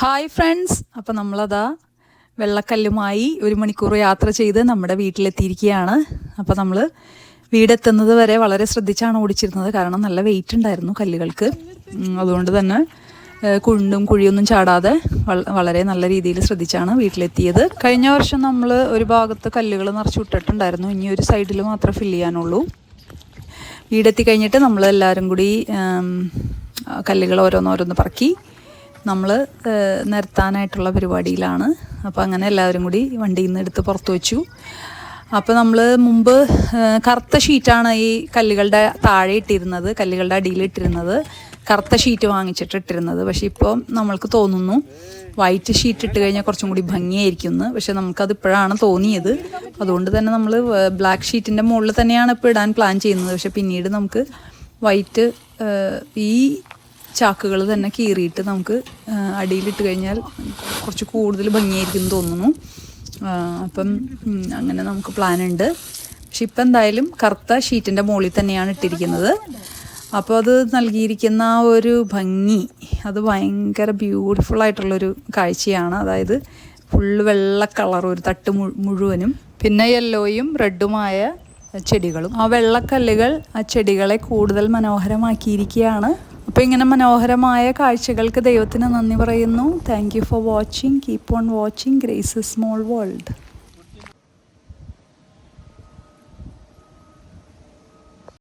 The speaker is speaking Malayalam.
ഹായ് ഫ്രണ്ട്സ്, അപ്പോൾ നമ്മളതാ വെള്ളക്കല്ലുമായി 1 മണിക്കൂർ യാത്ര ചെയ്ത് നമ്മുടെ വീട്ടിലെത്തിയിരിക്കുകയാണ്. അപ്പോൾ നമ്മൾ വീടെത്തുന്നത് വരെ വളരെ ശ്രദ്ധിച്ചാണ് ഓടിച്ചിരുന്നത്. കാരണം നല്ല വെയിറ്റ് ഉണ്ടായിരുന്നു കല്ലുകൾക്ക്. അതുകൊണ്ട് തന്നെ കുണ്ടും കുഴിയൊന്നും ചാടാതെ വളരെ നല്ല രീതിയിൽ ശ്രദ്ധിച്ചാണ് വീട്ടിലെത്തിയത്. കഴിഞ്ഞ വർഷം നമ്മൾ ഒരു ഭാഗത്ത് കല്ലുകൾ നിറച്ച് വിട്ടിട്ടുണ്ടായിരുന്നു. ഇനി ഒരു സൈഡിൽ മാത്രമേ ഫില്ല് ചെയ്യാനുള്ളൂ. വീടെത്തി കഴിഞ്ഞിട്ട് നമ്മളെല്ലാവരും കൂടി കല്ലുകൾ ഓരോന്നോരോന്ന് പറക്കി നമ്മൾ നിരത്താനായിട്ടുള്ള പരിപാടിയിലാണ്. അപ്പോൾ അങ്ങനെ എല്ലാവരും കൂടി വണ്ടിയിൽ നിന്ന് എടുത്ത് പുറത്ത് വെച്ചു. അപ്പോൾ നമ്മൾ മുമ്പ് കറുത്ത ഷീറ്റാണ് ഈ കല്ലുകളുടെ താഴെ ഇട്ടിരുന്നത്, കല്ലുകളുടെ അടിയിലിട്ടിരുന്നത്. കറുത്ത ഷീറ്റ് വാങ്ങിച്ചിട്ട് ഇട്ടിരുന്നത്. പക്ഷേ ഇപ്പോൾ നമ്മൾക്ക് തോന്നുന്നു വൈറ്റ് ഷീറ്റ് ഇട്ട് കഴിഞ്ഞാൽ കുറച്ചും കൂടി ഭംഗിയായിരിക്കും എന്ന്. പക്ഷേ നമുക്കത് ഇപ്പോഴാണ് തോന്നിയത്. അതുകൊണ്ട് തന്നെ നമ്മൾ ബ്ലാക്ക് ഷീറ്റിൻ്റെ മുകളിൽ തന്നെയാണ് ഇപ്പോൾ ഇടാൻ പ്ലാൻ ചെയ്യുന്നത്. പക്ഷേ പിന്നീട് നമുക്ക് വൈറ്റ് ഈ ചാക്കുകൾ തന്നെ കീറിയിട്ട് നമുക്ക് അടിയിലിട്ട് കഴിഞ്ഞാൽ കുറച്ച് കൂടുതൽ ഭംഗിയായിരിക്കും തോന്നുന്നു. അപ്പം അങ്ങനെ നമുക്ക് പ്ലാനുണ്ട്. പക്ഷെ ഇപ്പം എന്തായാലും കറുത്ത ഷീറ്റിൻ്റെ മുകളിൽ തന്നെയാണ് ഇട്ടിരിക്കുന്നത്. അപ്പോൾ അത് നൽകിയിരിക്കുന്ന ആ ഒരു ഭംഗി അത് ഭയങ്കര ബ്യൂട്ടിഫുള്ളായിട്ടുള്ളൊരു കാഴ്ചയാണ്. അതായത് ഫുള്ള് വെള്ള കളർ ഒരു തട്ട് മുഴുവനും, പിന്നെ യെല്ലോയും റെഡുമായ ചെടികളും. ആ വെള്ളക്കല്ലുകൾ ആ ചെടികളെ കൂടുതൽ മനോഹരമാക്കിയിരിക്കുകയാണ്. അപ്പോൾ ഇങ്ങനെ മനോഹരമായ കാഴ്ചകൾക്ക് ദൈവത്തിന് നന്ദി പറയുന്നു. Thank you for watching. Keep on watching grace small world.